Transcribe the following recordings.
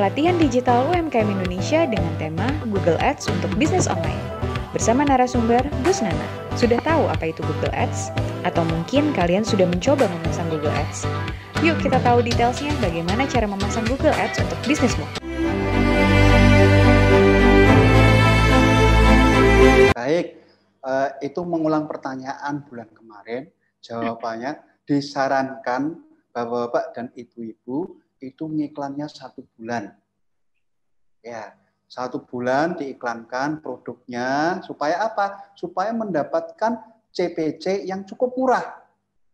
pelatihan digital UMKM Indonesia dengan tema Google Ads untuk bisnis online. Bersama narasumber Gus Nana. Sudah tahu apa itu Google Ads? Atau mungkin kalian sudah mencoba memasang Google Ads? Yuk kita tahu detailsnya bagaimana cara memasang Google Ads untuk bisnismu. Baik, itu mengulang pertanyaan bulan kemarin. Jawabannya disarankan Bapak-bapak dan Ibu-ibu itu ngiklannya 1 bulan. Ya, 1 bulan diiklankan produknya supaya apa? Supaya mendapatkan CPC yang cukup murah.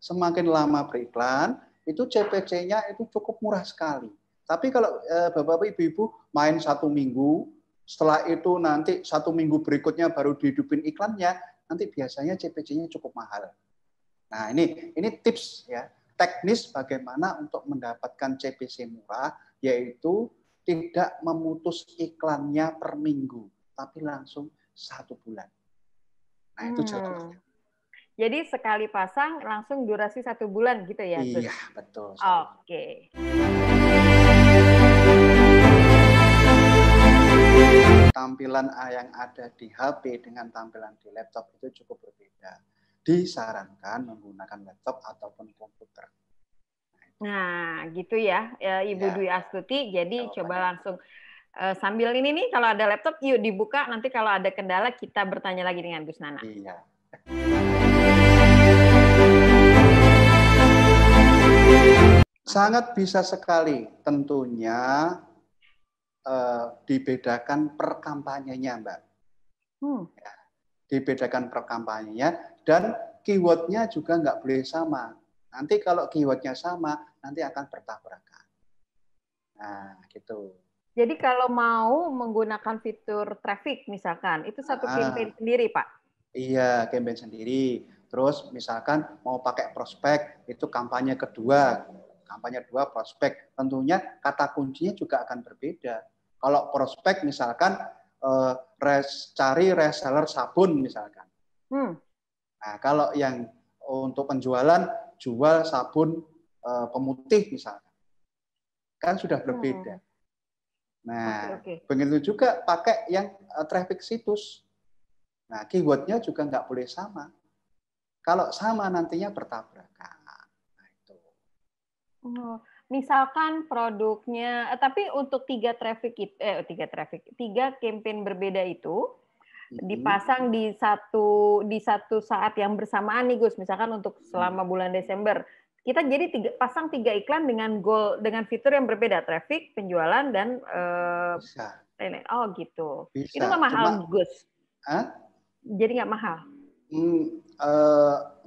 Semakin lama beriklan, itu CPC-nya itu cukup murah sekali. Tapi kalau Bapak Ibu-ibu main 1 minggu, setelah itu nanti 1 minggu berikutnya baru dihidupin iklannya, nanti biasanya CPC-nya cukup mahal. Nah, ini tips ya, teknis bagaimana untuk mendapatkan CPC murah, yaitu tidak memutus iklannya per minggu, tapi langsung 1 bulan. Nah, itu contohnya. Jadi sekali pasang langsung durasi 1 bulan gitu ya, Gus? Iya, betul. Oke. Tampilan yang ada di HP dengan tampilan di laptop itu cukup berbeda. Disarankan menggunakan laptop ataupun komputer. Nah, gitu ya, Ibu Ya. Dwi Astuti. Jadi Jawabannya. coba langsung sambil ini nih, kalau ada laptop, yuk dibuka. Nanti kalau ada kendala, kita bertanya lagi dengan Gus Nana. Iya. Sangat bisa sekali tentunya dibedakan per kampanyenya, Mbak. Ya, dibedakan per kampanyenya dan keywordnya juga nggak boleh sama. Nanti kalau keywordnya sama, nanti akan bertabrakan. Nah, gitu. Jadi kalau mau menggunakan fitur traffic misalkan, itu satu campaign sendiri, Pak? Iya, campaign sendiri. Terus misalkan mau pakai prospek, itu kampanye kedua. Kampanye 2 prospek. Tentunya kata kuncinya juga akan berbeda. Kalau prospek misalkan cari reseller sabun misalkan. Nah, kalau yang untuk penjualan jual sabun pemutih misalkan. Kan sudah berbeda. Nah, begitu juga pakai yang traffic situs. Nah, keywordnya juga nggak boleh sama. Kalau sama nantinya bertabrakan. Nah, itu. Misalkan produknya, tapi untuk 3 campaign berbeda itu dipasang di satu saat yang bersamaan nih, Gus. Misalkan untuk selama bulan Desember, kita jadi pasang 3 iklan dengan fitur yang berbeda, traffic, penjualan, dan bisa. Oh gitu. Bisa. Itu nggak mahal, Gus? Jadi nggak mahal?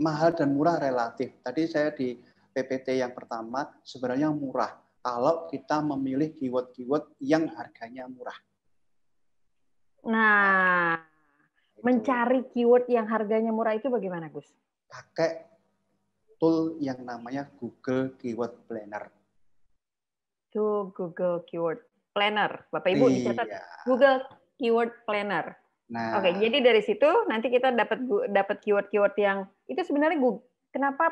Mahal dan murah relatif. Tadi saya di PPT yang pertama sebenarnya murah kalau kita memilih keyword-keyword yang harganya murah. Nah, mencari keyword yang harganya murah itu bagaimana, Gus? Pakai tool yang namanya Google Keyword Planner. Itu Google Keyword Planner. Bapak Ibu dicatat, Google Keyword Planner. Nah, Oke, jadi dari situ nanti kita dapat keyword-keyword yang itu sebenarnya kenapa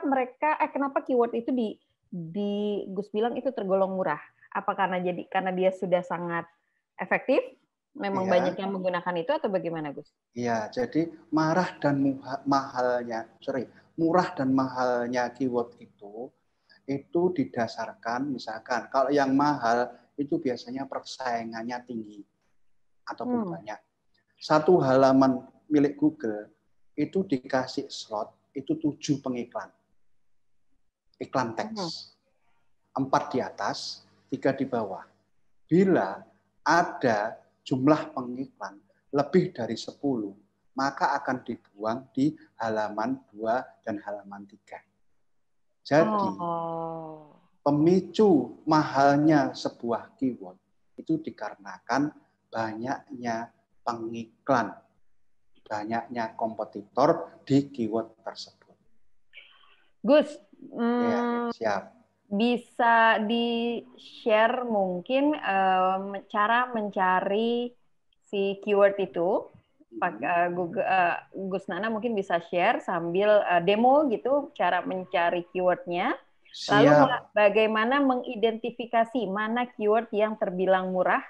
keyword itu di Gus bilang itu tergolong murah? Apa karena dia sudah sangat efektif? Memang banyak yang menggunakan itu atau bagaimana, Gus? Iya, jadi murah dan mahalnya keyword itu didasarkan misalkan kalau yang mahal itu biasanya persaingannya tinggi ataupun banyak. 1 halaman milik Google itu dikasih slot itu 7 pengiklan. Iklan teks. 4 di atas, 3 di bawah. Bila ada jumlah pengiklan lebih dari 10, maka akan dibuang di halaman 2 dan halaman 3. Jadi, pemicu mahalnya sebuah keyword itu dikarenakan banyaknya pengiklan, banyaknya kompetitor di keyword tersebut. Gus, siap. Bisa di-share mungkin cara mencari si keyword itu? Gus Nana mungkin bisa share sambil demo gitu cara mencari keywordnya. Lalu Siap. bagaimana mengidentifikasi mana keyword yang terbilang murah,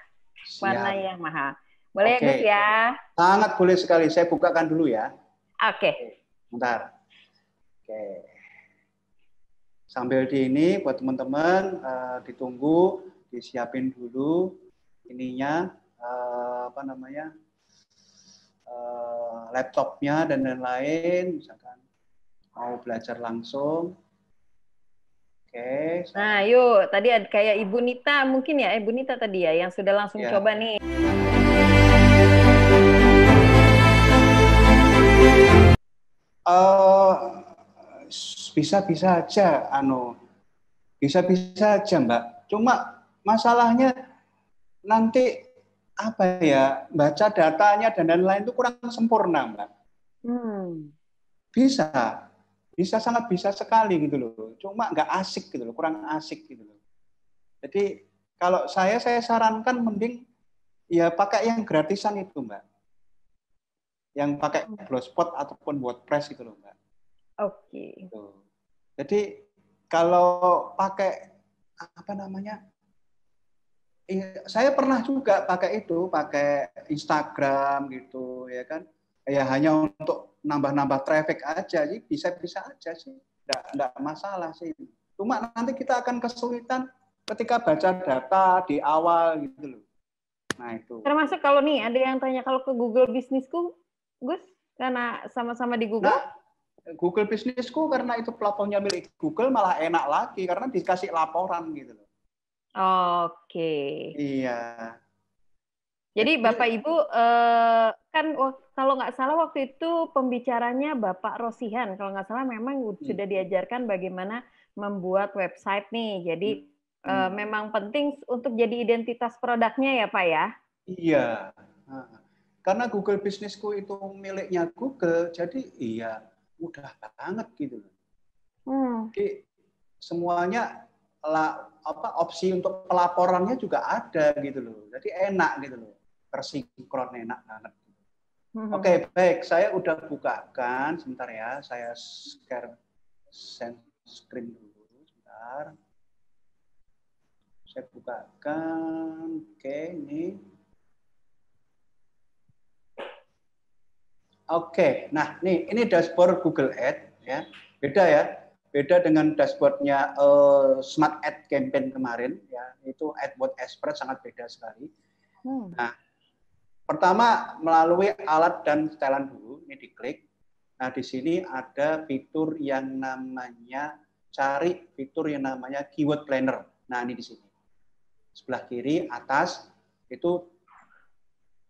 mana Siap. yang mahal? Boleh ya, Gus Oke. ya? Sangat boleh sekali. Saya bukakan dulu ya. Oke. Bentar. Oke. Sambil di ini buat teman-teman ditunggu, disiapin dulu ininya apa namanya laptopnya dan lain-lain, misalkan mau belajar langsung. Oke. Nah, yuk. Tadi ada kayak Ibu Nita mungkin ya, Ibu Nita tadi ya yang sudah langsung Ya. coba nih. Bisa-bisa aja, bisa-bisa aja, Mbak. Cuma masalahnya nanti apa ya, baca datanya dan lain-lain itu kurang sempurna, Mbak. Bisa, sangat bisa sekali gitu loh. Cuma nggak asik gitu loh, kurang asik gitu loh. Jadi kalau saya sarankan mending ya pakai yang gratisan itu, Mbak. Yang pakai Blogspot ataupun WordPress gitu loh, Mbak. Oke. Jadi kalau pakai apa namanya, saya pernah juga pakai Instagram gitu ya kan, ya hanya untuk nambah-nambah traffic aja, sih bisa-bisa aja sih, enggak masalah sih. Cuma nanti kita akan kesulitan ketika baca data di awal gitu loh. Nah itu. Termasuk kalau nih ada yang tanya kalau ke Google Bisnisku, Gus, karena sama-sama di Google. Nah, Google Bisnisku karena itu platformnya milik Google malah enak lagi karena dikasih laporan gitu loh. Oke. Iya. Jadi Bapak Ibu kan kalau nggak salah waktu itu pembicaranya Bapak Rosihan, kalau nggak salah memang sudah diajarkan bagaimana membuat website nih. Jadi memang penting untuk jadi identitas produknya ya Pak ya? Iya. Karena Google Bisnisku itu miliknya Google, jadi iya mudah banget gitu loh. Jadi semuanya opsi untuk pelaporannya juga ada gitu loh. Jadi enak gitu loh. Tersinkron enak banget. Oke, baik. Saya udah bukakan. Sebentar ya. Saya share screen dulu. Sebentar. Saya bukakan. Oke, ini. Oke, nah ini dashboard Google Ads ya. Beda ya. Beda dengan dashboardnya Smart Ad Campaign kemarin ya. Itu AdWords Expert sangat beda sekali. Nah, pertama melalui alat dan setelan dulu, ini diklik. Nah, di sini ada fitur yang namanya Keyword Planner. Nah, ini di sini. Sebelah kiri atas itu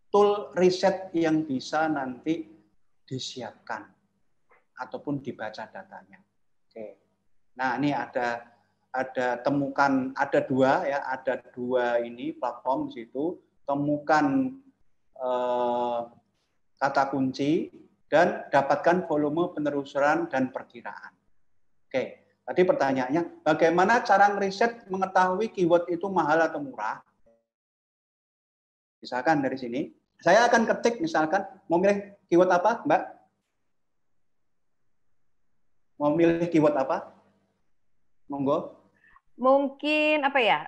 tool riset yang bisa nanti disiapkan ataupun dibaca datanya. Oke. Nah, ini ada temukan ada dua ini platform di situ, temukan kata kunci dan dapatkan volume penelusuran dan perkiraan. Oke, tadi pertanyaannya bagaimana cara ngeriset mengetahui keyword itu mahal atau murah? Misalkan dari sini, saya akan ketik misalkan mau milih keyword apa, Mbak? Mau milih keyword apa? Monggo. Mungkin apa ya?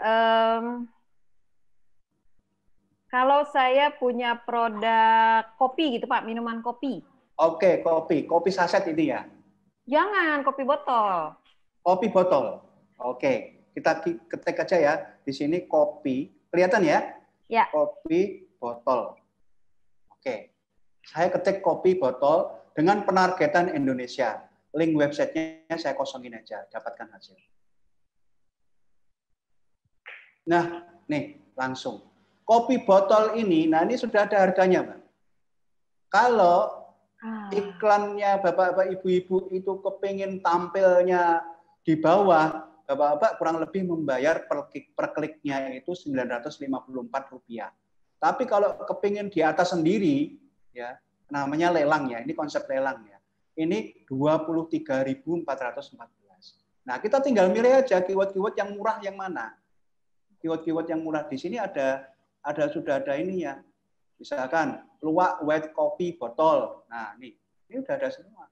Kalau saya punya produk kopi gitu Pak, minuman kopi. Oke, kopi saset ini ya? Jangan, kopi botol. Kopi botol. Oke, kita ketik aja ya. Di sini kopi, kelihatan ya? Ya. Kopi botol. Oke, saya ketik kopi botol dengan penargetan Indonesia. Link websitenya saya kosongin aja, dapatkan hasil. Nah, nih langsung. Kopi botol ini, nah ini sudah ada harganya, Mbak. Kalau iklannya Bapak-bapak, Ibu-ibu itu kepingin tampilnya di bawah, Bapak-bapak kurang lebih membayar per kliknya itu Rp954. Tapi kalau kepingin di atas sendiri, ya namanya lelang ya, ini konsep lelang ya. Ini 23.414. Nah, kita tinggal milih aja keyword-keyword yang murah yang mana. Keyword-keyword yang murah di sini sudah ada ini ya. Misalkan luwak white coffee botol. Nah, ini udah ada semua.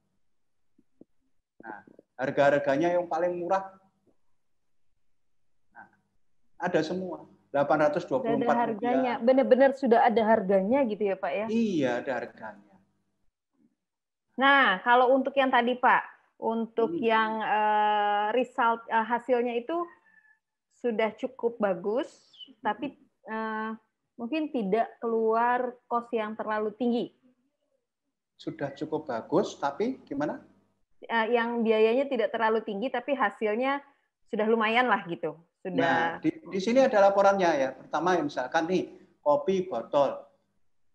Nah, harga-harganya yang paling murah Ada semua. Sudah ada 824 harganya. rupiah. Benar-benar sudah ada harganya gitu ya Pak ya? Iya, ada harganya. Nah, kalau untuk yang tadi Pak, untuk yang result hasilnya itu sudah cukup bagus, tapi mungkin tidak keluar kos yang terlalu tinggi. Sudah cukup bagus, tapi gimana? Yang biayanya tidak terlalu tinggi, tapi hasilnya sudah lumayan lah gitu. Nah, Sudah. di sini ada laporannya ya. Pertama, misalkan nih, kopi botol.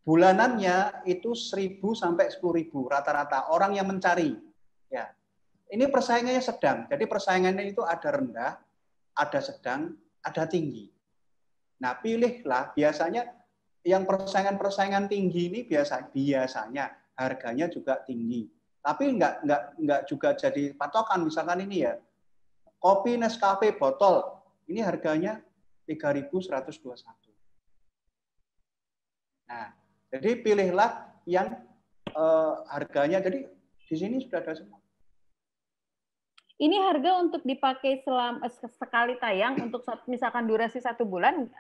Bulanannya itu 1.000 sampai 10.000 rata-rata orang yang mencari. Ya, ini persaingannya sedang. Jadi persaingannya itu ada rendah, ada sedang, ada tinggi. Nah, pilihlah biasanya yang persaingan tinggi ini biasanya harganya juga tinggi. Tapi enggak juga jadi patokan. Misalkan ini ya, kopi Nescafe botol, ini harganya 3.121. Nah, jadi pilihlah yang harganya, jadi di sini sudah ada semua. Ini harga untuk dipakai selama sekali tayang untuk misalkan durasi 1 bulan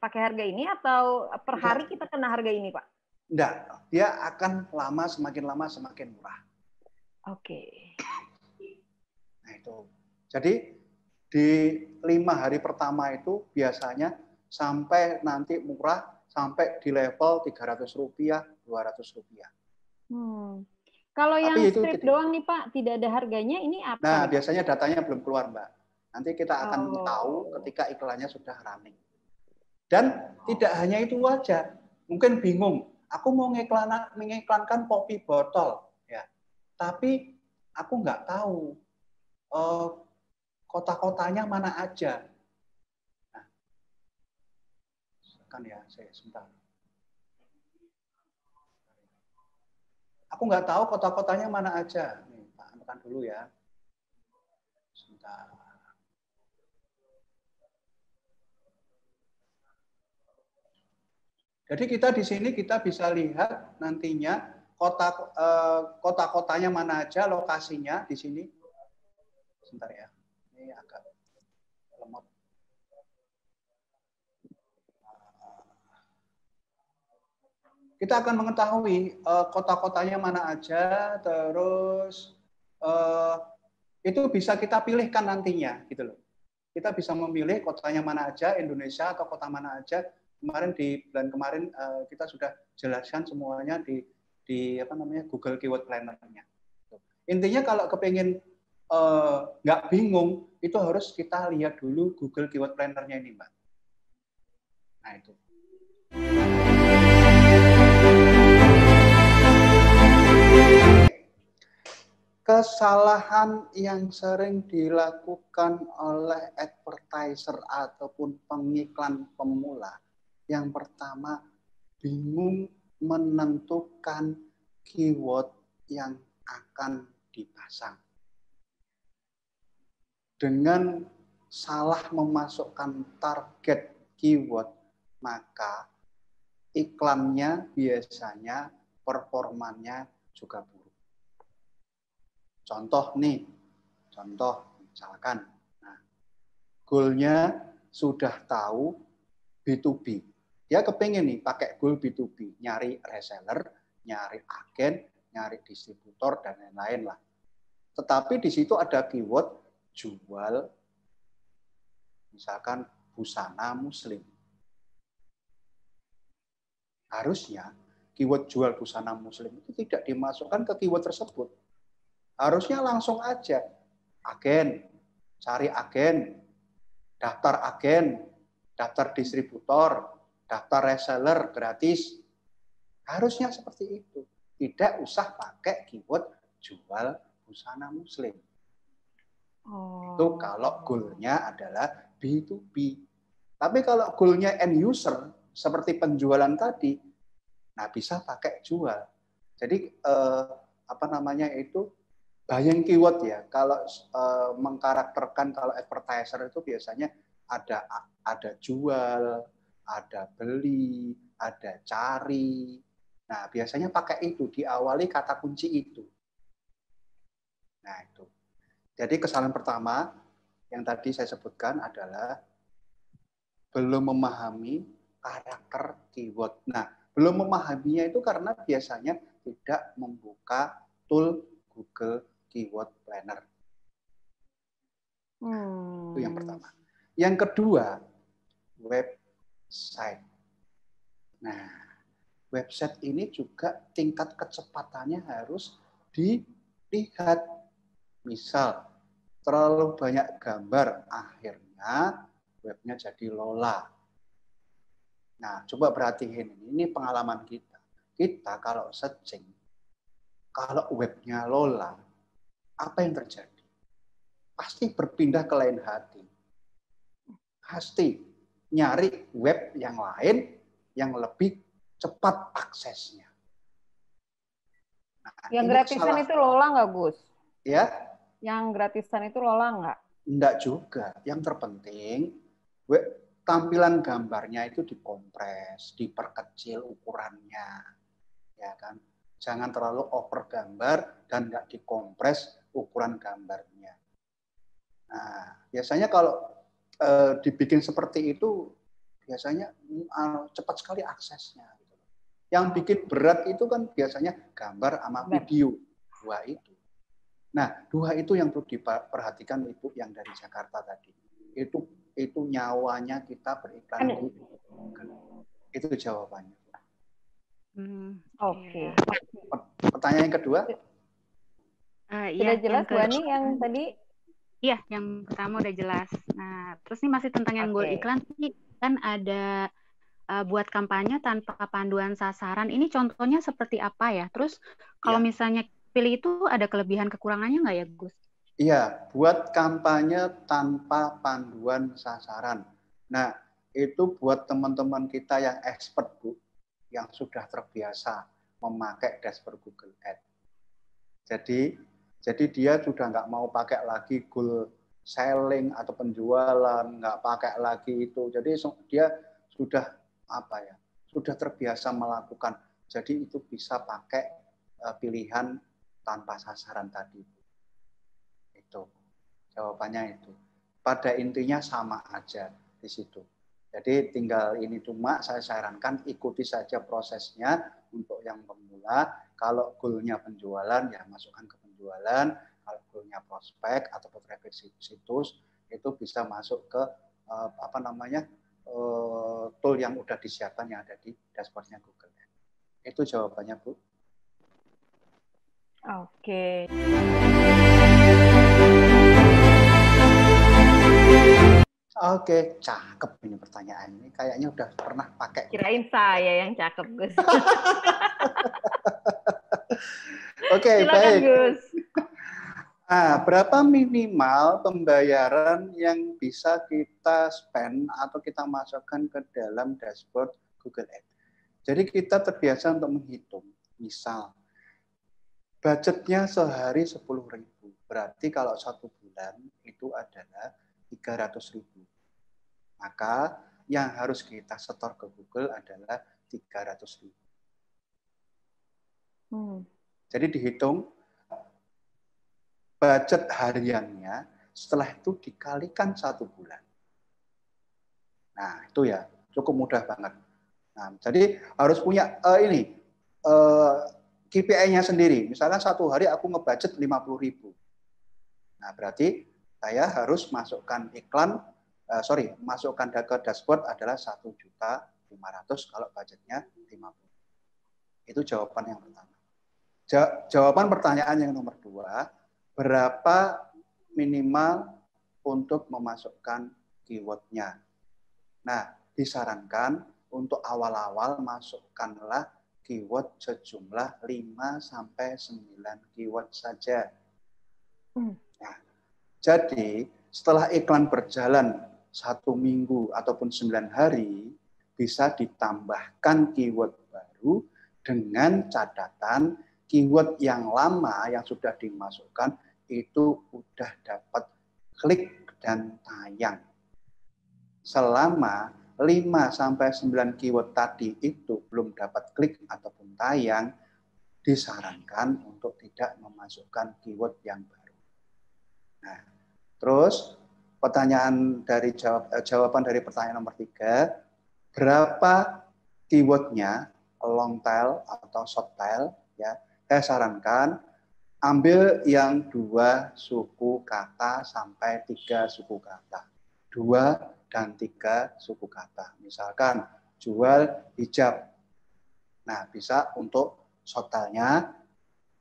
pakai harga ini atau per hari kita kena harga ini Pak? Enggak, dia akan lama semakin murah. Oke. Nah itu, jadi di 5 hari pertama itu biasanya sampai nanti murah sampai di level 300 rupiah, 200 rupiah. Kalau yang strip doang nih Pak, tidak ada harganya, ini apa? Nah, biasanya datanya belum keluar Mbak. Nanti kita akan tahu ketika iklannya sudah running. Dan tidak hanya itu aja, mungkin bingung, aku mau mengiklankan kopi botol, ya, tapi aku nggak tahu kota-kotanya mana aja. Nah, kan ya, saya sebentar. Aku nggak tahu kota-kotanya mana aja. Nih, Pak, anukan dulu ya. Sebentar. Jadi kita di sini kita bisa lihat nantinya kota-kotanya mana aja, lokasinya di sini. Sebentar ya, ini agak lemot. Kita akan mengetahui kota-kotanya mana aja, terus itu bisa kita pilihkan nantinya, gitu loh. Kita bisa memilih kotanya mana aja, Indonesia atau kota mana aja. Kemarin di bulan kemarin kita sudah jelaskan semuanya di apa namanya Google Keyword Planner-nya. Intinya kalau kepingin nggak bingung, itu harus kita lihat dulu Google Keyword Planner-nya ini, Mbak. Nah itu. Kesalahan yang sering dilakukan oleh advertiser ataupun pengiklan pemula. Yang pertama, bingung menentukan keyword yang akan dipasang. Dengan salah memasukkan target keyword, maka iklannya biasanya performanya juga buruk. Contoh misalkan, nah, goalnya sudah tahu B2B. Dia kepengen nih pakai goal B2B, nyari reseller, nyari agen, nyari distributor, dan lain-lain lah. Tetapi di situ ada keyword jual, misalkan busana muslim. Harusnya keyword jual busana muslim itu tidak dimasukkan ke keyword tersebut. Harusnya langsung aja agen, cari agen, daftar distributor, daftar reseller gratis. Harusnya seperti itu. Tidak usah pakai keyword jual busana muslim. Itu kalau goal-nya adalah B2B. Tapi kalau goal-nya end user, seperti penjualan tadi, nah bisa pakai jual. Jadi buying keyword ya. Kalau mengkarakterkan kalau advertiser itu biasanya ada jual, ada beli, ada cari. Nah, biasanya pakai itu, diawali kata kunci itu. Nah, itu. Jadi kesalahan pertama yang tadi saya sebutkan adalah belum memahami karakter keyword. Nah, belum memahaminya itu karena biasanya tidak membuka tool Google Keyword Planner. Itu yang pertama. Yang kedua, website. Nah, website ini juga tingkat kecepatannya harus dilihat. Misal, terlalu banyak gambar, akhirnya webnya jadi lola. Nah, coba perhatiin ini pengalaman kita. Kita kalau searching, kalau webnya lola, apa yang terjadi? Pasti berpindah ke lain hati. Pasti nyari web yang lain yang lebih cepat aksesnya. Nah, yang gratisan itu lola nggak, Gus? Ya. Yang gratisan itu lola nggak? Enggak juga. Yang terpenting tampilan gambarnya itu dikompres, diperkecil ukurannya, ya kan? Jangan terlalu over gambar dan nggak dikompres ukuran gambarnya. Nah, biasanya kalau dibikin seperti itu, biasanya cepat sekali aksesnya. Yang bikin berat itu kan biasanya gambar sama video, dua itu. Nah, dua itu yang perlu diperhatikan Ibu yang dari Jakarta tadi. Itu nyawanya kita beriklan di Google. Itu jawabannya. Oke. Pertanyaan yang kedua? Sudah jelas Bu Ani yang tadi? Iya, yang pertama udah jelas. Nah, terus nih masih tentang yang goal iklan kan ada buat kampanye tanpa panduan sasaran. Ini contohnya seperti apa ya? Terus kalau misalnya pilih itu ada kelebihan kekurangannya nggak ya, Gus? Iya, buat kampanye tanpa panduan sasaran. Nah, itu buat teman-teman kita yang expert, Bu, yang sudah terbiasa memakai dashboard Google Ads. Jadi dia sudah nggak mau pakai lagi goal selling atau penjualan, nggak pakai lagi itu. Jadi dia sudah sudah terbiasa melakukan. Jadi itu bisa pakai pilihan tanpa sasaran tadi. Itu jawabannya itu. Pada intinya sama aja di situ. Jadi tinggal ini cuma saya sarankan ikuti saja prosesnya untuk yang pemula. Kalau goalnya penjualan ya masukkan ke penjualan. Kalau goalnya prospek atau traffic situs itu bisa masuk ke tool yang udah disiapkan yang ada di dashboardnya Google. Itu jawabannya, Bu. Oke. Oke, cakep ini pertanyaan ini. Kayaknya udah pernah pakai. Kirain saya yang cakep, Gus. Oke, silakan, baik. Gus. Nah, berapa minimal pembayaran yang bisa kita spend atau kita masukkan ke dalam dashboard Google Ads? Jadi kita terbiasa untuk menghitung. Misal, budgetnya sehari 10.000. Berarti kalau 1 bulan itu adalah 300.000. Maka yang harus kita setor ke Google adalah 300.000. Jadi dihitung budget hariannya, setelah itu dikalikan 1 bulan. Nah, itu ya cukup mudah banget. Nah, jadi harus punya KPI-nya sendiri. Misalkan 1 hari aku ngebudget 50.000. Nah, berarti saya harus masukkan masukkan ke dashboard adalah 1.500.000 kalau budgetnya 50. Itu jawaban yang pertama. Jawaban pertanyaan yang nomor 2, berapa minimal untuk memasukkan keyword-nya? Nah, disarankan untuk awal-awal masukkanlah keyword sejumlah 5-9 keyword saja. Nah, jadi setelah iklan berjalan 1 minggu ataupun 9 hari, bisa ditambahkan keyword baru dengan catatan keyword yang lama yang sudah dimasukkan itu udah dapat klik dan tayang. Selama 5-9 keyword tadi itu belum dapat klik ataupun tayang, disarankan untuk tidak memasukkan keyword yang baru. Nah, terus jawaban dari pertanyaan nomor 3, berapa keywordnya long tail atau short tail, ya, saya sarankan ambil yang 2 suku kata sampai 3 suku kata. 2 dan 3 suku kata. Misalkan jual hijab. Nah, bisa untuk short tailnya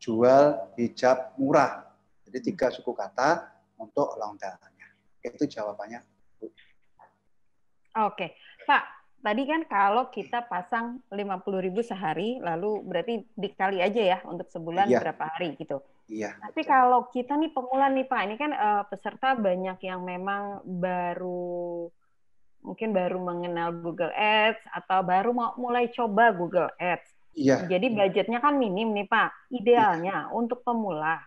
jual hijab murah. Jadi 3 suku kata untuk long tailnya. Itu jawabannya. Oke, Pak. Tadi kan kalau kita pasang 50.000 sehari, lalu berarti dikali aja ya untuk sebulan berapa hari gitu. Iya. Tapi kalau kita nih pemula nih Pak, ini kan peserta banyak yang memang mungkin baru mengenal Google Ads atau baru mau mulai coba Google Ads. Iya. Jadi budgetnya kan minim nih Pak. Idealnya untuk pemula,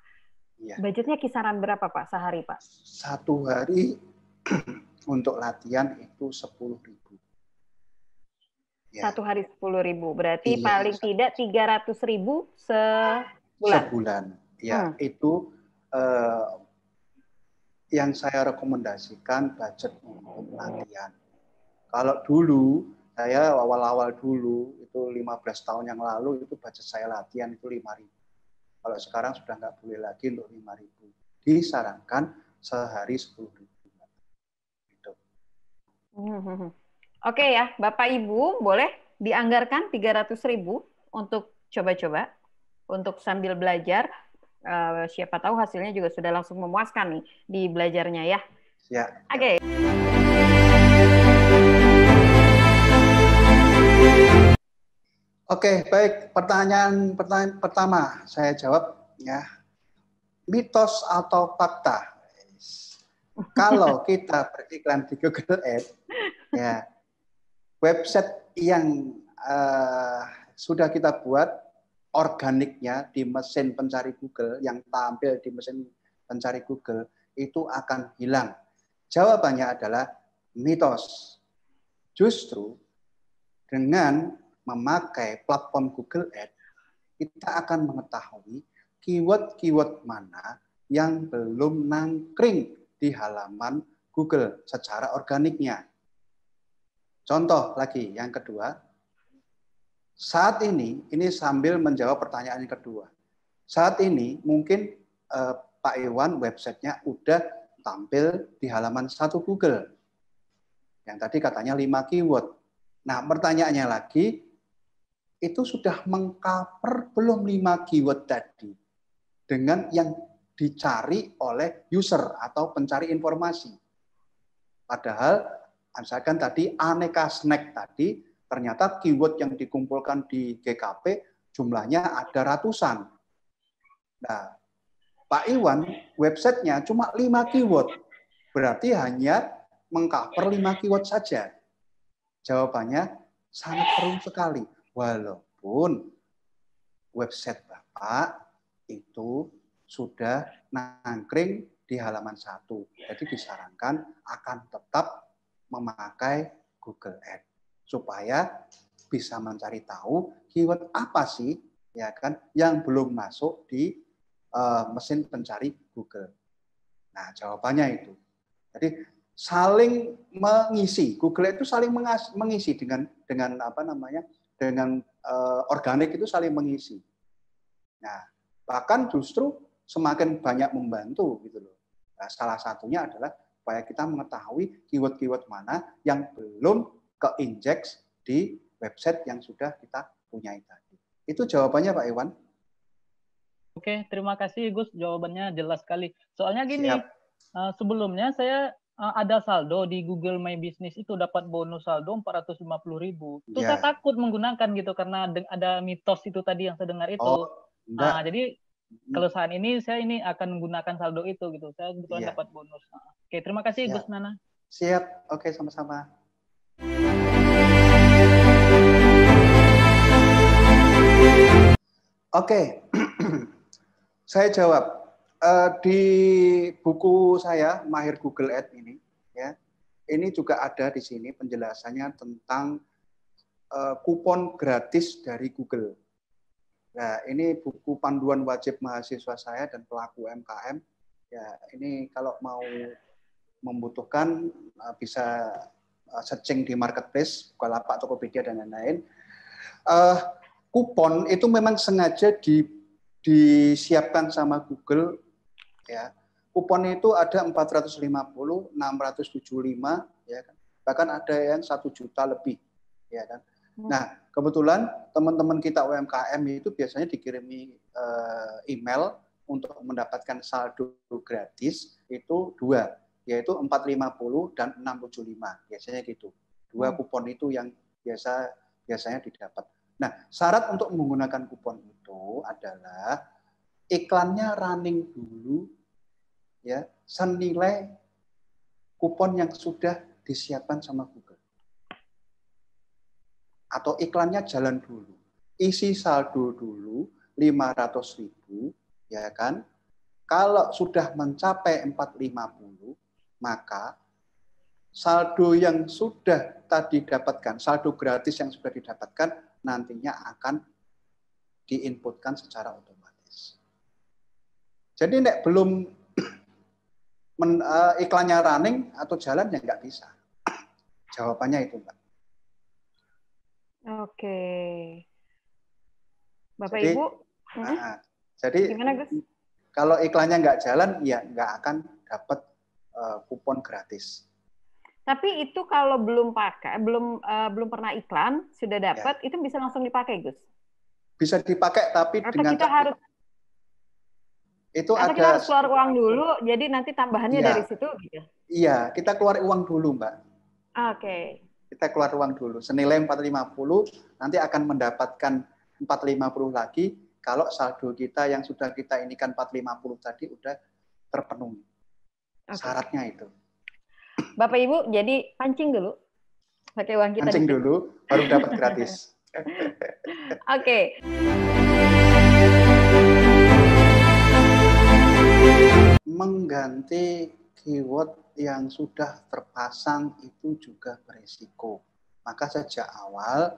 budgetnya kisaran berapa Pak sehari Pak? 1 hari untuk latihan itu 10.000. Ya. 1 hari 10.000. Berarti paling tidak 300.000 sebulan. Sebulan. Ya, itu yang saya rekomendasikan budget untuk latihan. Kalau dulu, saya awal-awal dulu, itu 15 tahun yang lalu, itu budget saya latihan itu 5.000. Kalau sekarang sudah nggak boleh lagi untuk 5.000. Disarankan sehari 10.000. Gitu. Oke ya, Bapak Ibu boleh dianggarkan 300.000 untuk coba-coba, untuk sambil belajar. Siapa tahu hasilnya juga sudah langsung memuaskan nih di belajarnya ya. Ya. Oke. Oke, baik. Pertanyaan pertama saya jawab ya. Mitos atau fakta? Kalau kita beriklan di Google Ads, ya, website yang sudah kita buat organiknya di mesin pencari Google, yang tampil di mesin pencari Google, itu akan hilang. Jawabannya adalah mitos. Justru dengan memakai platform Google Ads, kita akan mengetahui keyword-keyword mana yang belum nangkring di halaman Google secara organiknya. Contoh lagi, yang kedua, saat ini sambil menjawab pertanyaan yang kedua. Saat ini mungkin Pak Iwan websitenya udah tampil di halaman 1 Google. Yang tadi katanya 5 keyword. Nah, pertanyaannya lagi, itu sudah mengcover belum 5 keyword tadi dengan yang dicari oleh user atau pencari informasi. Padahal, misalkan tadi aneka snack tadi, ternyata keyword yang dikumpulkan di GKP jumlahnya ada ratusan. Nah, Pak Iwan websitenya cuma 5 keyword. Berarti hanya mengcover 5 keyword saja. Jawabannya sangat perlu sekali. Walaupun website Bapak itu sudah nangkring di halaman 1. Jadi disarankan akan tetap memakai Google Ads supaya bisa mencari tahu keyword apa sih ya kan yang belum masuk di mesin pencari Google. Nah, jawabannya itu. Jadi saling mengisi. Google itu saling mengisi dengan apa namanya? Dengan organik itu saling mengisi. Nah, bahkan justru semakin banyak membantu gitu loh. Nah, salah satunya adalah supaya kita mengetahui keyword-keyword mana yang belum keinjek di website yang sudah kita punyai tadi. Itu jawabannya Pak Iwan. Oke, terima kasih Gus, jawabannya jelas sekali. Soalnya gini, sebelumnya saya ada saldo di Google My Business itu dapat bonus saldo 450.000. Terus saya takut menggunakan gitu karena ada mitos itu tadi yang saya dengar itu. Jadi kalau saat ini saya akan menggunakan saldo itu gitu. Saya kebetulan dapat bonus. Oke, terima kasih Gus Nana. Siap. Oke, sama-sama. Oke. Saya jawab. Di buku saya Mahir Google Ads ini ya, ini juga ada di sini penjelasannya tentang kupon gratis dari Google. Nah, ini buku panduan wajib mahasiswa saya dan pelaku UMKM. Ya, ini kalau mau membutuhkan bisa searching di marketplace, Bukalapak, Tokopedia dan lain-lain. Kupon itu memang sengaja disiapkan sama Google, ya. Kupon itu ada 450, 675, ya kan. Bahkan ada yang 1 juta lebih, ya kan. Nah, kebetulan teman-teman kita UMKM itu biasanya dikirimi email untuk mendapatkan saldo gratis itu 2, yaitu 450 dan 675, biasanya gitu. 2 kupon itu yang biasanya didapat. Nah, syarat untuk menggunakan kupon itu adalah iklannya running dulu, ya, senilai kupon yang sudah disiapkan sama Google. Atau iklannya jalan dulu. Isi saldo dulu 500.000, ya kan? Kalau sudah mencapai 450, maka saldo yang sudah tadi didapatkan, saldo gratis yang sudah didapatkan nantinya akan diinputkan secara otomatis. Jadi nek belum iklannya running atau jalan ya nggak bisa. Jawabannya itu, Mbak. Oke. Bapak Jadi, Ibu, jadi gimana Gus? Kalau iklannya nggak jalan, ya nggak akan dapat kupon gratis. Tapi itu kalau belum pakai, belum pernah iklan, sudah dapat, ya, itu bisa langsung dipakai, Gus? Bisa dipakai, tapi atau dengan kita harus itu atau ada, kita harus keluar uang dulu, jadi nanti tambahannya dari situ, gitu? Iya, kita keluar uang dulu, Mbak. Oke. Kita keluar uang dulu, senilai 450, nanti akan mendapatkan 450 lagi kalau saldo kita yang sudah kita inikan 450 tadi udah terpenuhi. Syaratnya itu. Bapak Ibu, jadi pancing dulu. Pakai uang kita. Pancing dulu, baru dapat gratis. Oke. Mengganti keyword yang sudah terpasang itu juga berisiko. Maka sejak awal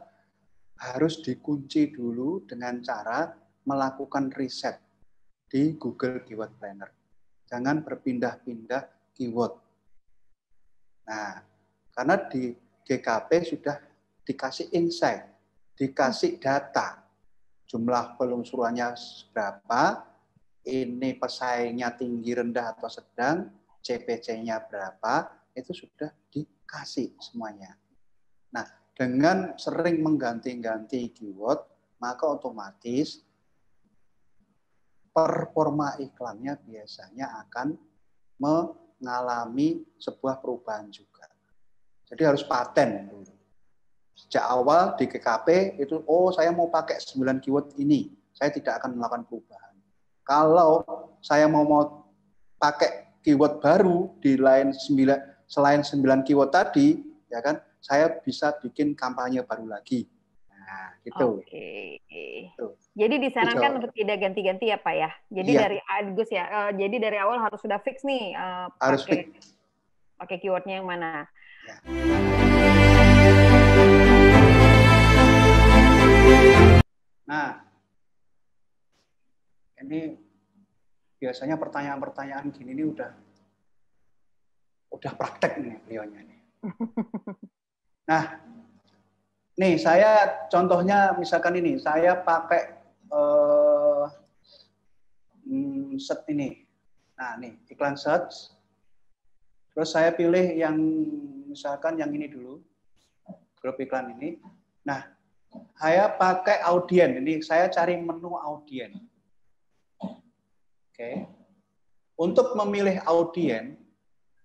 harus dikunci dulu dengan cara melakukan riset di Google Keyword Planner. Jangan berpindah-pindah keyword. Nah, karena di GKP sudah dikasih insight, dikasih data, jumlah penelusurannya berapa, ini pesaingnya tinggi, rendah, atau sedang, CPC-nya berapa, itu sudah dikasih semuanya. Nah, dengan sering mengganti-ganti keyword, maka otomatis performa iklannya biasanya akan mengalami sebuah perubahan juga. Jadi harus paten dulu. Sejak awal di GKP itu, saya mau pakai 9 keyword ini, saya tidak akan melakukan perubahan. Kalau saya mau pakai keyword baru di selain 9 keyword tadi, ya kan, saya bisa bikin kampanye baru lagi. Nah, gitu. Oke. Gitu. Jadi disarankan untuk tidak ganti-ganti ya, Pak ya. Jadi dari Gus ya. Jadi dari awal harus sudah fix nih. Harus fix. Pakai keywordnya yang mana. Ya. Nah, ini biasanya pertanyaan-pertanyaan gini ini udah praktek nih beliaunya nih. Nah, nih saya contohnya misalkan ini, saya pakai set ini. Nah, nih iklan search. Terus saya pilih yang misalkan yang ini dulu, grup iklan ini. Nah, saya pakai audien. Ini saya cari menu audien. Oke. Untuk memilih audien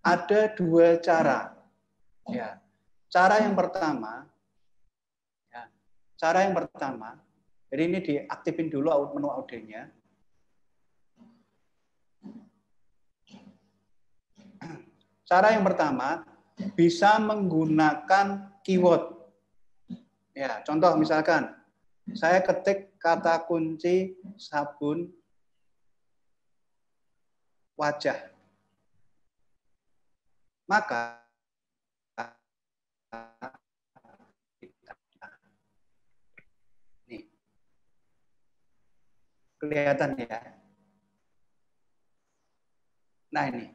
ada 2 cara. Ya. Cara yang pertama, jadi ini diaktifin dulu menu audiennya. Cara yang pertama bisa menggunakan keyword. Ya, contoh misalkan saya ketik kata kunci sabun wajah. Maka nih, kelihatan ya. Nah ini,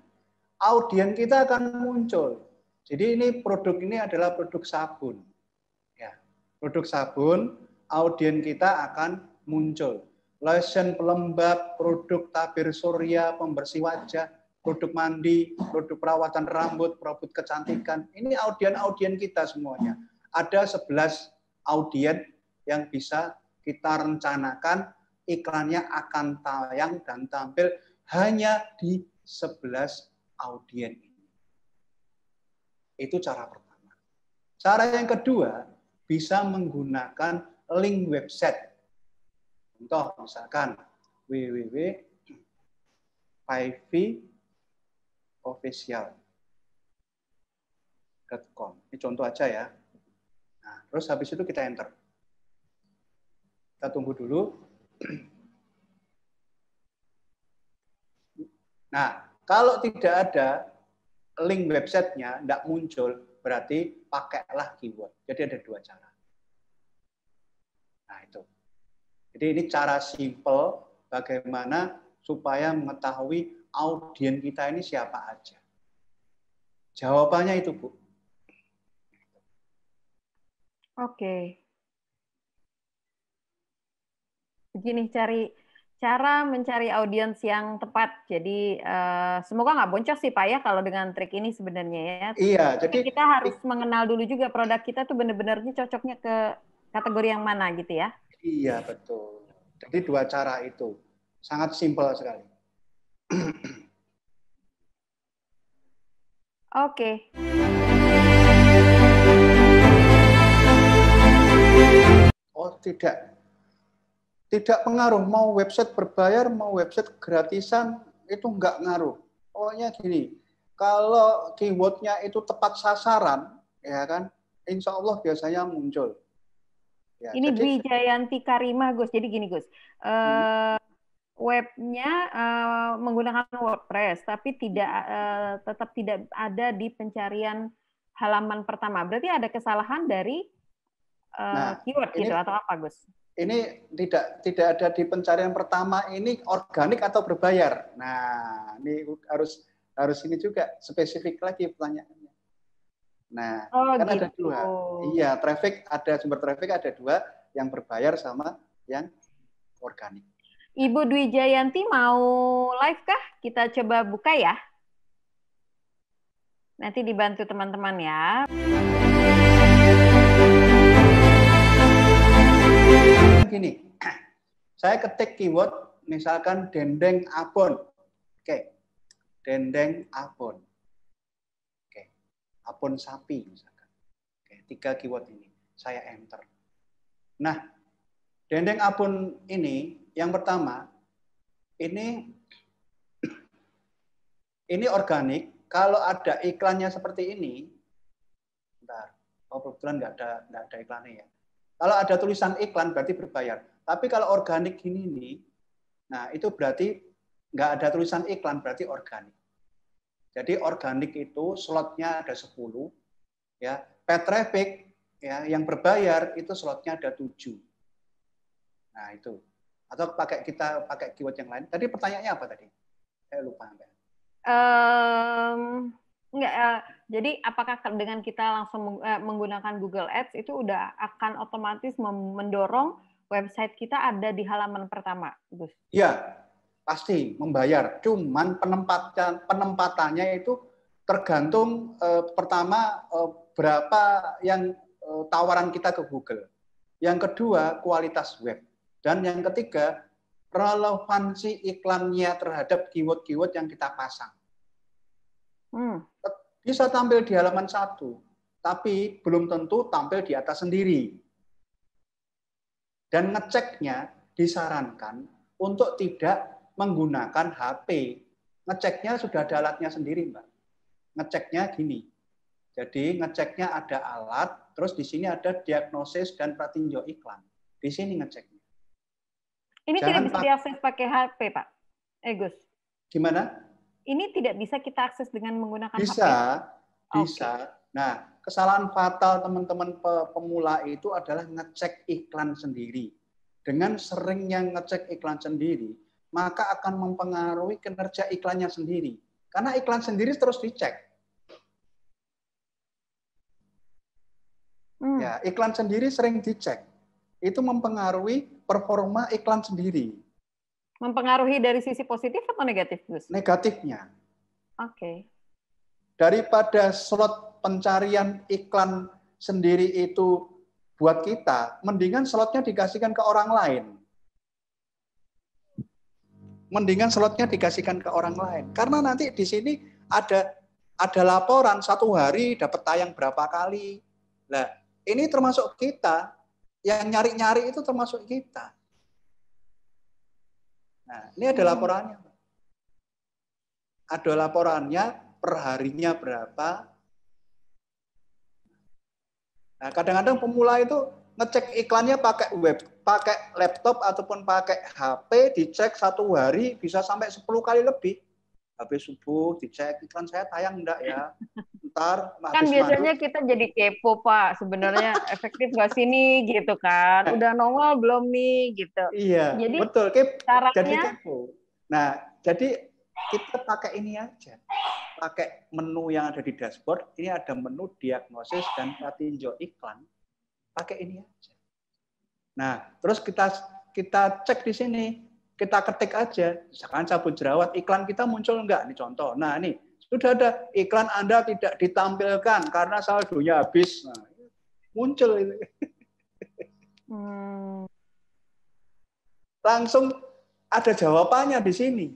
audien kita akan muncul. Jadi ini produk ini adalah produk sabun. Ya, produk sabun, audien kita akan muncul. Lotion pelembab, produk tabir surya, pembersih wajah, produk mandi, produk perawatan rambut, produk kecantikan. Ini audien-audien kita semuanya. Ada 11 audien yang bisa kita rencanakan iklannya akan tayang dan tampil hanya di 11 audien ini. Itu cara pertama. Cara yang kedua, bisa menggunakan link website. Contoh misalkan www.5vofficial.com. Ini contoh aja ya. Nah, terus habis itu kita enter. Kita tunggu dulu. Nah, kalau tidak ada link websitenya, tidak muncul, berarti pakailah keyword. Jadi ada 2 cara. Nah, itu. Jadi ini cara simple bagaimana supaya mengetahui audien kita ini siapa aja. Jawabannya itu, Bu. Oke. Begini cara mencari audiens yang tepat. Jadi semoga nggak boncos sih Pak ya kalau dengan trik ini sebenarnya ya. Iya. Tapi jadi kita harus mengenal dulu juga produk kita tuh benar-benarnya cocoknya ke kategori yang mana gitu ya. Iya, betul. Jadi 2 cara itu. Sangat simpel sekali. Oke. Oh, tidak. Tidak pengaruh. Mau website berbayar, mau website gratisan, itu enggak ngaruh. Pokoknya gini, kalau keywordnya itu tepat sasaran, ya kan, insya Allah biasanya muncul. Ya, ini jadi, Dwi Jayanti Karimah, Gus. Jadi gini, Gus. Webnya menggunakan WordPress, tapi tetap tidak ada di pencarian halaman pertama. Berarti ada kesalahan dari keyword gitu atau apa, Gus? Ini tidak ada di pencarian pertama. Ini organik atau berbayar? Nah, ini harus ini juga spesifik lagi pertanyaannya. Nah, kan gitu. Ada 2. Iya, sumber traffic ada 2, yang berbayar sama yang organik. Ibu Dwi Jayanti mau live kah? Kita coba buka ya. Nanti dibantu teman-teman ya. Gini, saya ketik keyword misalkan dendeng abon. Oke. Dendeng abon. Oke. Abon sapi misalkan. Oke, 3 keyword ini saya enter. Nah, dendeng abon ini yang pertama ini organik. Kalau ada iklannya seperti ini, bentar. Oh, kebetulan nggak ada iklannya ya. Kalau ada tulisan iklan berarti berbayar. Tapi kalau organik gini nih, nah itu berarti nggak ada tulisan iklan, berarti organik. Jadi organik itu slotnya ada 10, ya. Paid traffic ya yang berbayar itu slotnya ada 7. Nah itu. Atau kita pakai keyword yang lain. Tadi pertanyaannya apa tadi? Saya lupa. Jadi apakah dengan kita langsung menggunakan Google Ads itu udah akan otomatis mendorong website kita ada di halaman pertama, Gus? Iya, pasti membayar. Cuman penempatannya itu tergantung pertama berapa yang tawaran kita ke Google. Yang kedua, kualitas web. Dan yang ketiga, relevansi iklannya terhadap keyword-keyword yang kita pasang. Bisa tampil di halaman 1, tapi belum tentu tampil di atas sendiri. Dan ngeceknya disarankan untuk tidak menggunakan HP. Ngeceknya sudah ada alatnya sendiri, Mbak. Ngeceknya gini. Jadi ngeceknya ada alat, terus di sini ada diagnosis dan pratinjau iklan. Di sini ngeceknya. Ini tidak bisa diakses pakai HP, Pak. Gus. Gimana? Ini tidak bisa kita akses dengan menggunakan HP? Bisa. Okay. Nah, kesalahan fatal teman-teman pemula itu adalah ngecek iklan sendiri. Dengan seringnya ngecek iklan sendiri, maka akan mempengaruhi kinerja iklannya sendiri. Karena iklan sendiri terus dicek. Ya, iklan sendiri sering dicek. Itu mempengaruhi performa iklan sendiri. Mempengaruhi dari sisi positif atau negatif, Gus? Negatifnya. Oke. Daripada slot pencarian iklan sendiri itu buat kita, mendingan slotnya dikasihkan ke orang lain. Mendingan slotnya dikasihkan ke orang lain. Karena nanti di sini ada laporan 1 hari dapat tayang berapa kali. Nah, ini termasuk kita. Yang nyari-nyari itu termasuk kita. Nah, ini ada laporannya. Ada laporannya, per harinya berapa. Nah, kadang-kadang pemula itu ngecek iklannya pakai pakai laptop ataupun pakai HP, dicek 1 hari bisa sampai 10 kali lebih. Habis subuh dicek iklan saya tayang enggak ya? Ntar Kan biasanya kita jadi kepo, Pak. Sebenarnya efektif nggak sih nih, gitu kan? Udah nongol belum nih, gitu. Iya, jadi, betul. Caranya, jadi kepo. Nah, jadi kita pakai ini aja. Pakai menu yang ada di dashboard, ini ada menu diagnosis dan tinjau iklan. Pakai ini aja. Nah, terus kita cek di sini, kita ketik aja, misalkan sabun jerawat, iklan kita muncul enggak? Ini contoh. Nah, ini sudah ada iklan Anda tidak ditampilkan karena saldonya habis. Nah, muncul ini. Langsung ada jawabannya di sini.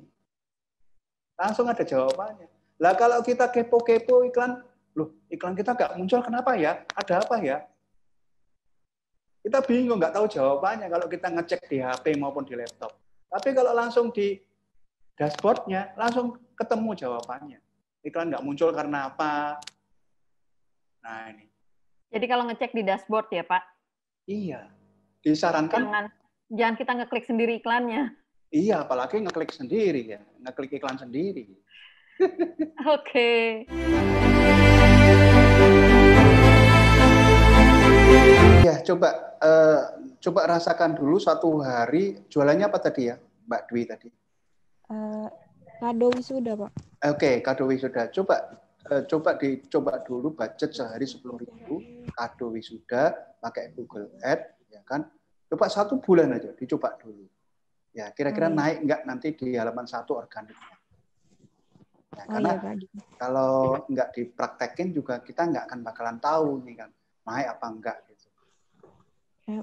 Langsung ada jawabannya. Lah kalau kita kepo-kepo iklan, loh iklan kita nggak muncul kenapa ya? Ada apa ya? Kita bingung, nggak tahu jawabannya kalau kita ngecek di HP maupun di laptop. Tapi kalau langsung di dashboardnya, langsung ketemu jawabannya. Iklan nggak muncul karena apa? Nah ini. Jadi kalau ngecek di dashboard ya Pak? Iya. Disarankan. Jangan kita ngeklik sendiri iklannya. Iya, apalagi ngeklik sendiri ya, ngeklik iklan sendiri. Oke. Ya, coba rasakan dulu 1 hari jualannya apa tadi ya, Mbak Dwi tadi? Kado wisuda, Pak. Oke, kado wisuda. Coba dulu budget sehari 10.000 kado wisuda pakai Google Ads, ya kan? Coba 1 bulan aja, dicoba dulu. Ya, kira-kira naik nggak nanti di halaman 1 organiknya? Ya, karena kalau nggak dipraktekin juga kita nggak akan bakalan tahu nih kan naik apa enggak gitu.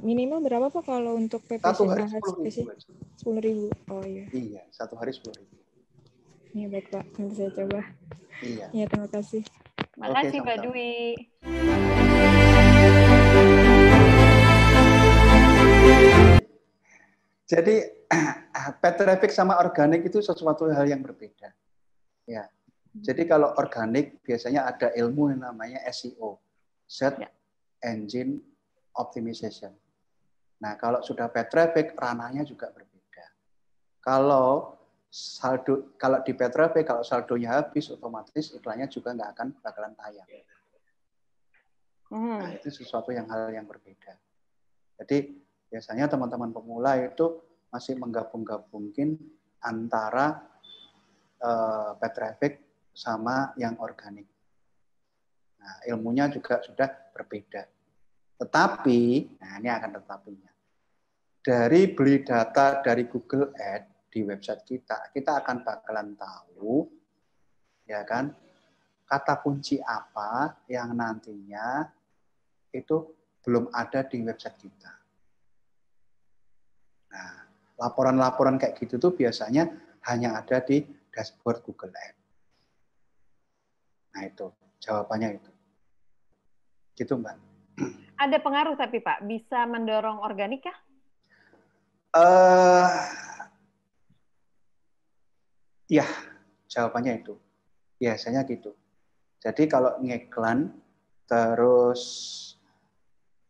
Minimal berapa Pak kalau untuk PPC? 1 hari 10.000. 10.000. Oh iya. Iya, 1 hari 10.000. Iya baik Pak, nanti saya coba. Iya. Ya terima kasih. Makasih Mbak Dwi. Jadi paid traffic sama organik itu sesuatu hal yang berbeda. Ya. Jadi kalau organik biasanya ada ilmu yang namanya SEO, Search Engine Optimization. Nah, kalau sudah paid traffic ranahnya juga berbeda. Kalau di paid traffic kalau saldonya habis otomatis iklannya juga nggak akan bakalan tayang. Nah, itu sesuatu hal yang berbeda. Jadi biasanya teman-teman pemula itu masih menggabung-gabungin antara paid traffic sama yang organik. Nah, ilmunya juga sudah berbeda. Tetapi, nah ini akan tetapinya. Dari beli data dari Google Ads di website kita akan bakalan tahu, ya kan, kata kunci apa yang nantinya itu belum ada di website kita. Nah, laporan-laporan kayak gitu tuh biasanya hanya ada di dashboard Google Ads. Nah itu, jawabannya itu. Gitu Mbak. Ada pengaruh tapi Pak, bisa mendorong organik kah? Ya, jawabannya itu. Biasanya gitu. Jadi kalau ngiklan, terus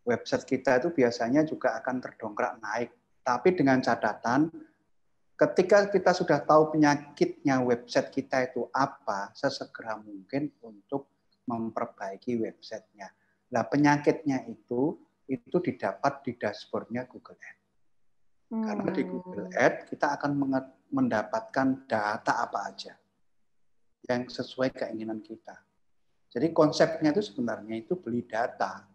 website kita itu biasanya juga akan terdongkrak naik. Tapi dengan catatan, ketika kita sudah tahu penyakitnya website kita itu apa, sesegera mungkin untuk memperbaiki websitenya. Nah, penyakitnya itu didapat di dashboardnya Google Ads. Karena di Google Ads kita akan mendapatkan data apa aja. yang sesuai keinginan kita. Jadi konsepnya itu sebenarnya itu beli data.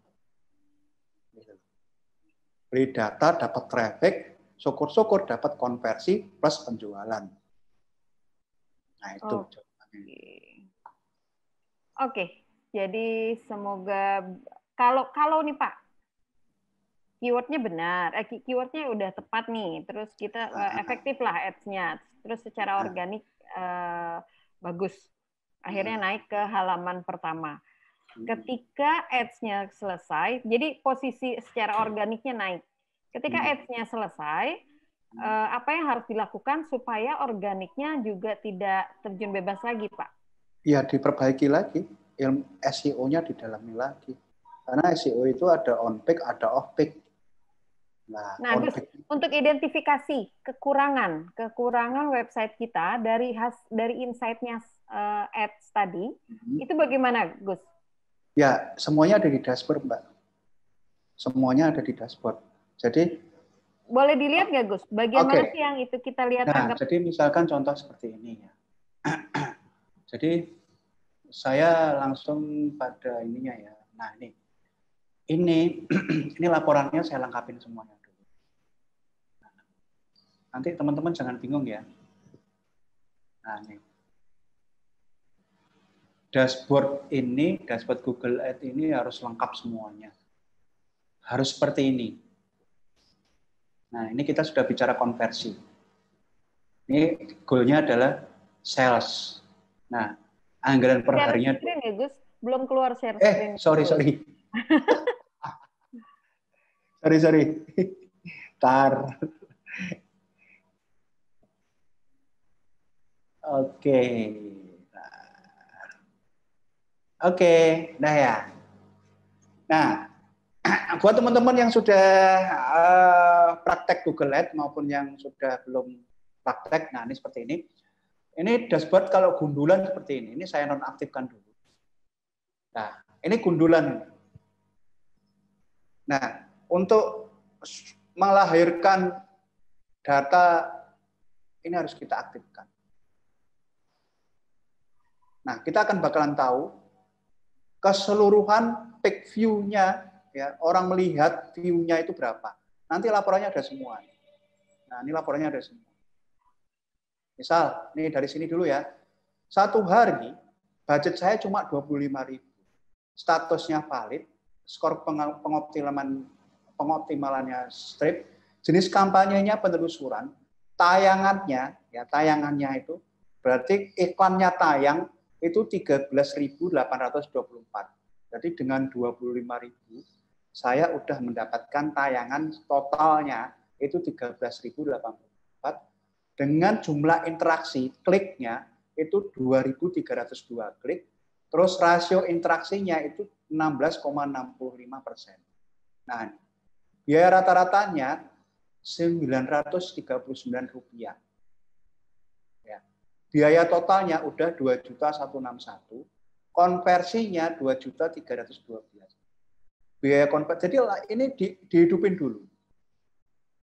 Beli data, dapat traffic, syukur-syukur dapat konversi plus penjualan. Nah itu. Oke, jadi semoga kalau nih Pak, keywordnya benar, keywordnya udah tepat nih, terus kita efektif lah ads-nya, terus secara organik bagus, akhirnya naik ke halaman pertama. Ketika ads-nya selesai, jadi posisi secara organiknya naik. Ketika ads-nya selesai, apa yang harus dilakukan supaya organiknya juga tidak terjun bebas lagi, Pak? Ya, diperbaiki lagi, ilmu SEO-nya didalami lagi. Karena SEO itu ada on-page, ada off-page. Nah untuk identifikasi kekurangan website kita dari insight-nya ads tadi, itu bagaimana, Gus? Ya, semuanya ada di dashboard, Mbak. Semuanya ada di dashboard. Jadi boleh dilihat nggak, Gus? Bagian mana sih yang itu kita lihat? Nah, jadi misalkan contoh seperti ini ya. Jadi saya langsung pada ininya ya. Nah, ini laporannya saya lengkapin semuanya dulu. Nah, nanti teman-teman jangan bingung ya. Nah, ini dashboard Google Ads ini harus lengkap semuanya. Harus seperti ini. Nah, ini kita sudah bicara konversi. Ini goalnya adalah sales. Nah, anggaran per harinya. Screen ya, Gus? Belum keluar share screen. Sorry. sorry. Tar. Oke, nah ya. Nah, buat teman-teman yang sudah praktek Google Ads maupun yang sudah belum praktek, nah ini seperti ini. Ini dashboard kalau gundulan seperti ini saya nonaktifkan dulu. Nah, ini gundulan. Nah, untuk melahirkan data ini harus kita aktifkan. Nah, kita akan bakalan tahu keseluruhan page view-nya, ya, orang melihat view-nya itu berapa. Nanti laporannya ada semua. Nah, ini laporannya ada semua. Misal, ini dari sini dulu ya. Satu hari, budget saya cuma 25.000. Statusnya valid, skor pengoptimalannya strip, jenis kampanyenya penelusuran, tayangannya itu berarti iklannya tayang itu 13.824. Jadi dengan 25.000 saya udah mendapatkan tayangan totalnya itu 13.084 dengan jumlah interaksi kliknya itu 2.302 klik, terus rasio interaksinya itu 16,65%. Nah, biaya rata-ratanya Rp939. Ya. Biaya totalnya udah 2.161, konversinya 2.312. Biaya konversi. Jadi ini dihidupin dulu.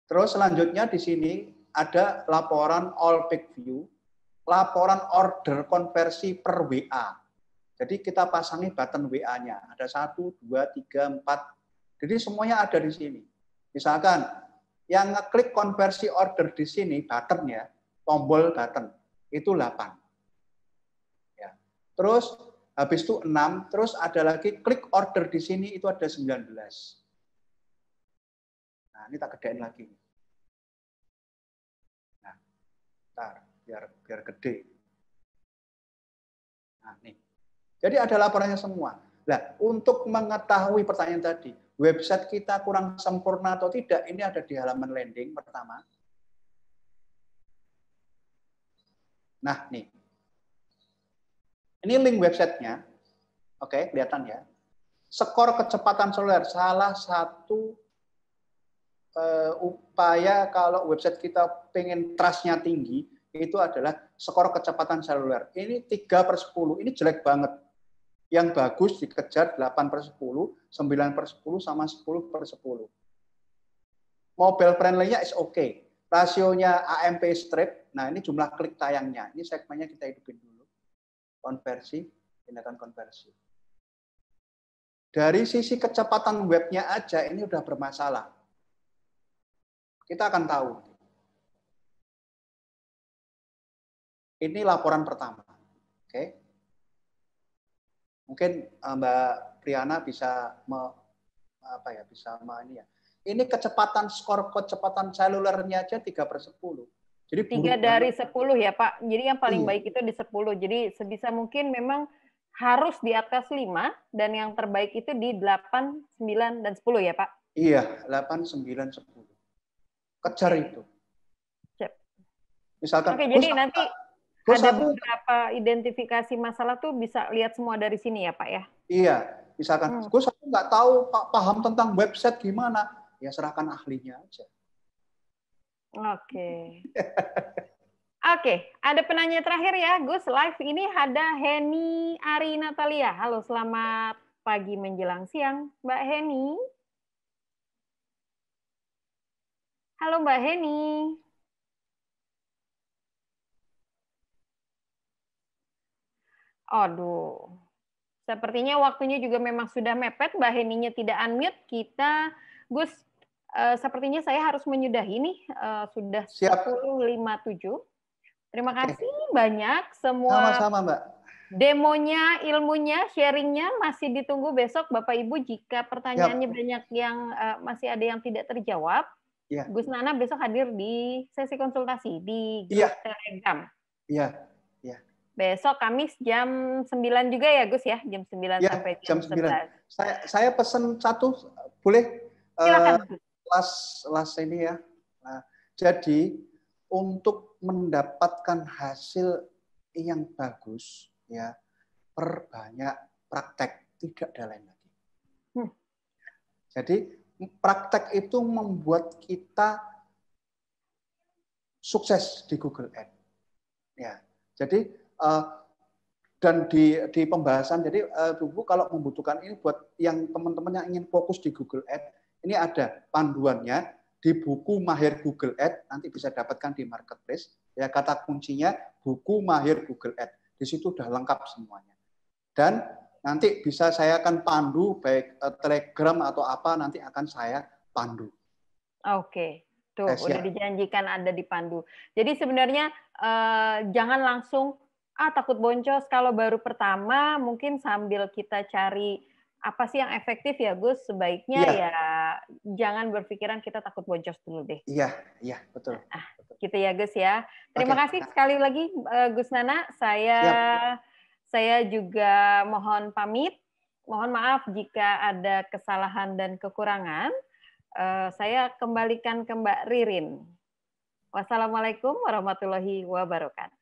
Terus selanjutnya di sini ada laporan all page view, laporan order konversi per WA. Jadi kita pasangi button WA-nya. Ada 1, 2, 3, 4. Jadi semuanya ada di sini. Misalkan yang ngeklik konversi order di sini, button ya, tombol button, itu 8. Ya. Terus habis itu 6, terus ada lagi klik order di sini itu ada 19. Nah, ini tak gedein lagi. Nah, bentar, biar gede. Nah, nih. Jadi ada laporannya semua. Nah, untuk mengetahui pertanyaan tadi, website kita kurang sempurna atau tidak, ini ada di halaman landing pertama. Nah, nih. Ini link websitenya. Oke, kelihatan ya. Skor kecepatan seluler, salah satu upaya kalau website kita pengen trust-nya tinggi, itu adalah skor kecepatan seluler. Ini 3/10, ini jelek banget. Yang bagus dikejar 8/10, 9/10, sama 10/10. Mobile friendly-nya is okay. Rasionya AMP strip, nah ini jumlah klik tayangnya. Ini segmennya kita hidupin dulu. konversi, tindakan konversi. Dari sisi kecepatan webnya aja ini udah bermasalah. Kita akan tahu. Ini laporan pertama. Oke. Mungkin Mbak Priana bisa Ini kecepatan skor kecepatan selulernya aja 3/10. Jadi 3 dari 10 ya Pak. Jadi yang paling Iya. baik itu di 10. Jadi sebisa mungkin memang harus di atas 5 dan yang terbaik itu di 8, 9 dan 10 ya Pak. Iya, 8, 9, 10. Kejar itu. Siap. Misalkan Oke, jadi nanti ada beberapa identifikasi masalah tuh bisa lihat semua dari sini ya Pak ya? Iya, misalkan Gus aku nggak tahu paham tentang website gimana, ya serahkan ahlinya aja. Oke. Oke, ada penanya terakhir ya Gus, live ini ada Heni Ari Natalia. Halo, selamat pagi menjelang siang, Mbak Heni. Halo Mbak Heni. Aduh, sepertinya waktunya juga memang sudah mepet. Mbak Heninya tidak unmute. Kita, Gus, sepertinya saya harus menyudahi nih. Sudah 10.57. Terima kasih banyak semua. Sama-sama Mbak. Demonya, ilmunya, sharingnya masih ditunggu besok Bapak Ibu. Jika pertanyaannya banyak yang masih ada yang tidak terjawab, Gus Nana besok hadir di sesi konsultasi di grup Telegram. Iya. Besok Kamis jam 9 juga ya Gus ya, jam 9 sampai jam 11. Saya pesen satu, boleh? Silakan. Last ini ya. Nah, jadi untuk mendapatkan hasil yang bagus, ya perbanyak praktek, tidak ada lain lagi. Jadi praktek itu membuat kita sukses di Google Ads. Ya, jadi dan di pembahasan, jadi Ibu kalau membutuhkan ini buat yang teman-teman yang ingin fokus di Google Ads, ini ada panduannya di buku Mahir Google Ads, nanti bisa dapatkan di Marketplace. Ya, kata kuncinya buku Mahir Google Ads. Di situ udah lengkap semuanya. Dan nanti bisa saya akan pandu, baik Telegram atau apa, nanti akan saya pandu. Oke. Tuh, udah dijanjikan ada di pandu. Jadi sebenarnya jangan langsung takut boncos kalau baru pertama, mungkin sambil kita cari apa sih yang efektif ya Gus, sebaiknya ya jangan berpikiran kita takut boncos dulu deh. Iya, betul. Gitu ya Gus ya. Terima kasih sekali lagi Gus Nana. Saya juga mohon pamit. Mohon maaf jika ada kesalahan dan kekurangan. Saya kembalikan ke Mbak Ririn. Wassalamualaikum warahmatullahi wabarakatuh.